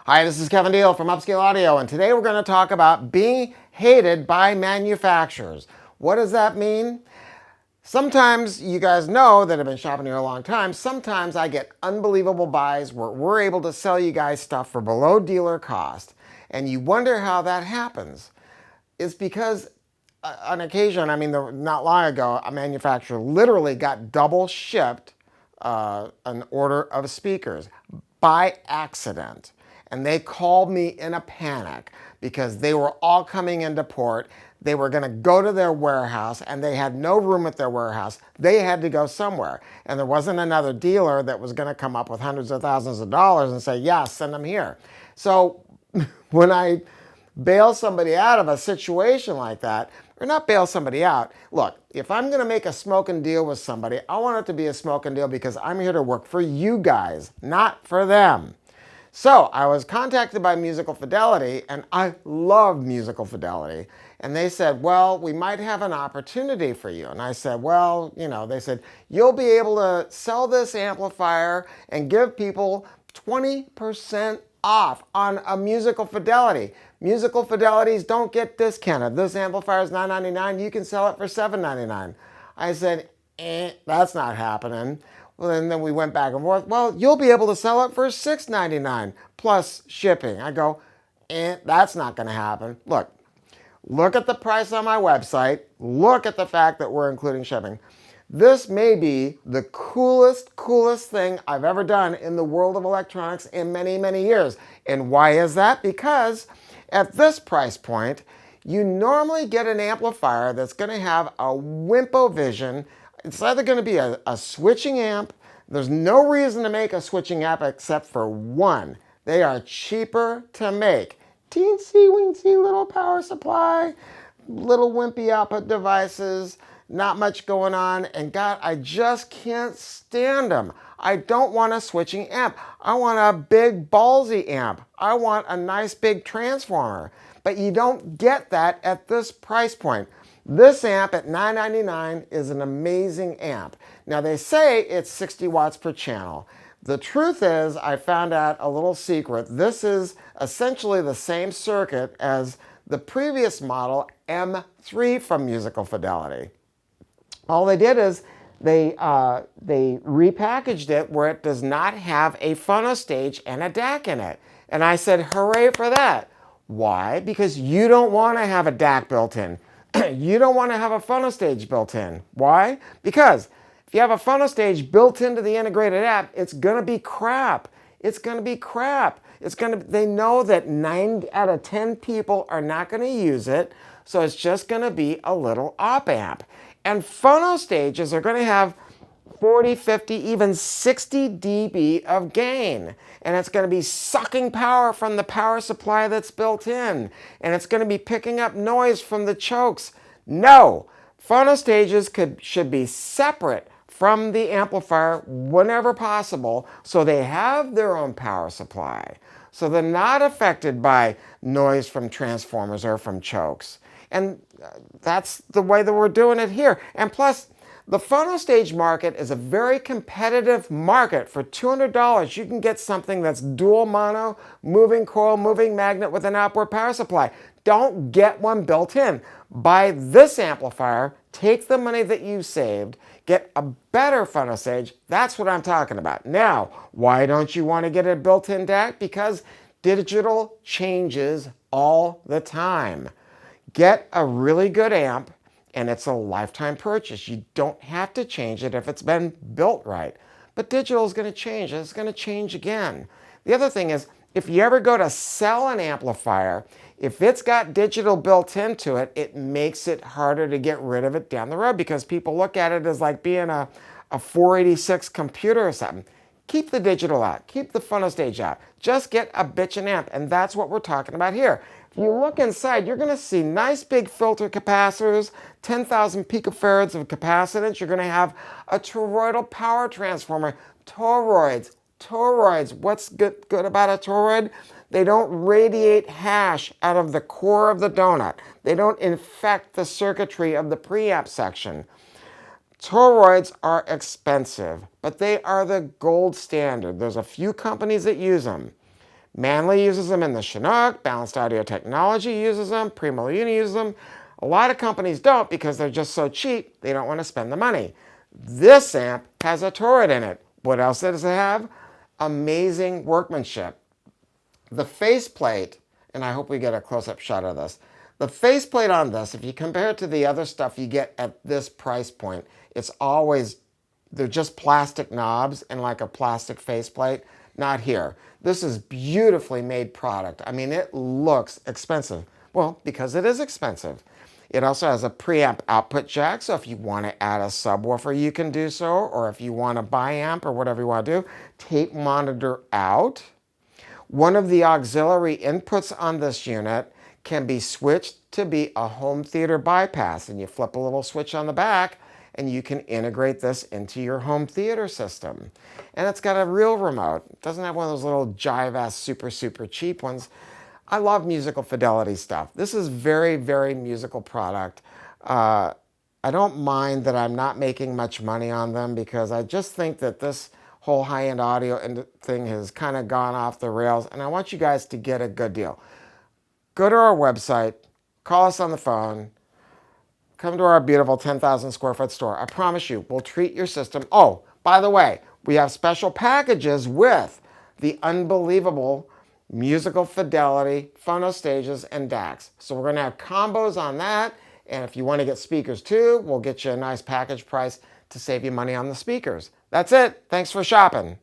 Hi, this is Kevin Deal from Upscale Audio, and today we're going to talk about being hated by manufacturers. What does that mean? Sometimes, you guys know that have been shopping here a long time, sometimes I get unbelievable buys where we're able to sell you guys stuff for below dealer cost, and you wonder how that happens. It's because on occasion, not long ago, a manufacturer literally got double shipped an order of speakers by accident. And they called me in a panic because they were all coming into port. They were going to go to their warehouse and they had no room at their warehouse. They had to go somewhere. And there wasn't another dealer that was going to come up with hundreds of thousands of dollars and say, yeah, send them here. So when I bail somebody out of a situation like that, or not bail somebody out, look, if I'm going to make a smoking deal with somebody, I want it to be a smoking deal because I'm here to work for you guys, not for them. So I was contacted by Musical Fidelity, and I love Musical Fidelity. And they said, well, we might have an opportunity for you. And I said, well, they said, you'll be able to sell this amplifier and give people 20% off on a Musical Fidelity. Musical Fidelities don't get discounted. This amplifier is $9.99. You can sell it for $7.99. I said, that's not happening. Well, and then we went back and forth. Well, you'll be able to sell it for $6.99 plus shipping. I go, that's not going to happen. Look at the price on my website. Look at the fact that we're including shipping. This may be the coolest thing I've ever done in the world of electronics in many, many years. And why is that? Because at this price point, you normally get an amplifier that's going to have a Wimpo Vision. It's either going to be a switching amp. There's no reason to make a switching amp except for one. They are cheaper to make. Teensy weensy little power supply, little wimpy output devices, not much going on, and God, I just can't stand them. I don't want a switching amp. I want a big ballsy amp. I want a nice big transformer. But you don't get that at this price point. This amp at $9.99 is an amazing amp. Now they say it's 60 watts per channel. The truth is, I found out a little secret. This is essentially the same circuit as the previous model M3 from Musical Fidelity. All they did is they repackaged it where it does not have a phonostage and a DAC in it. And I said, hooray for that. Why? Because you don't want to have a DAC built in. You don't want to have a phonostage built in. Why? Because if you have a phonostage built into the integrated app, it's going to be crap. It's going to be crap. They know that 9 out of 10 people are not going to use it, so it's just going to be a little op amp. And phonostages are going to have 40, 50, even 60 dB of gain. And it's going to be sucking power from the power supply that's built in. And it's going to be picking up noise from the chokes. No, phonostages should be separate from the amplifier whenever possible, so they have their own power supply. So they're not affected by noise from transformers or from chokes. And that's the way that we're doing it here. And plus, the phonostage market is a very competitive market. For $200, you can get something that's dual mono, moving coil, moving magnet with an outboard power supply. Don't get one built in. Buy this amplifier, take the money that you saved, get a better phonostage. That's what I'm talking about. Now, why don't you want to get a built-in DAC? Because digital changes all the time. Get a really good amp, and it's a lifetime purchase. You don't have to change it if it's been built right. But digital is going to change. It's going to change again. The other thing is, if you ever go to sell an amplifier, if it's got digital built into it, it makes it harder to get rid of it down the road because people look at it as like being a 486 computer or something. Keep the digital out. Keep the phonostage out. Just get a bitchin' amp, and that's what we're talking about here. If you look inside, you're going to see nice big filter capacitors, 10,000 picofarads of capacitance. You're going to have a toroidal power transformer. Toroids. What's good about a toroid? They don't radiate hash out of the core of the donut. They don't infect the circuitry of the preamp section. Toroids are expensive, but they are the gold standard. There's a few companies that use them. Manley uses them in the Chinook, Balanced Audio Technology uses them, Primo Uni uses them. A lot of companies don't because they're just so cheap, they don't want to spend the money. This amp has a turret in it. What else does it have? Amazing workmanship. The faceplate, and I hope we get a close-up shot of this. The faceplate on this, if you compare it to the other stuff you get at this price point, it's always, they're just plastic knobs and like a plastic faceplate. Not here. This is beautifully made product. I mean, it looks expensive. Well, because it is expensive. It also has a preamp output jack, so if you want to add a subwoofer, you can do so, or if you want a biamp or whatever you want to do, tape monitor out. One of the auxiliary inputs on this unit can be switched to be a home theater bypass, and you flip a little switch on the back and you can integrate this into your home theater system. And it's got a real remote. It doesn't have one of those little jive-ass super cheap ones. I love musical fidelity stuff. This is very, very musical product. I don't mind that I'm not making much money on them because I just think that this whole high-end audio thing has kind of gone off the rails, and I want you guys to get a good deal. Go to our website, call us on the phone, come to our beautiful 10,000 square foot store. I promise you, we'll treat your system. Oh, by the way, we have special packages with the unbelievable musical fidelity phono stages and DACs. So we're going to have combos on that. And if you want to get speakers too, we'll get you a nice package price to save you money on the speakers. That's it. Thanks for shopping.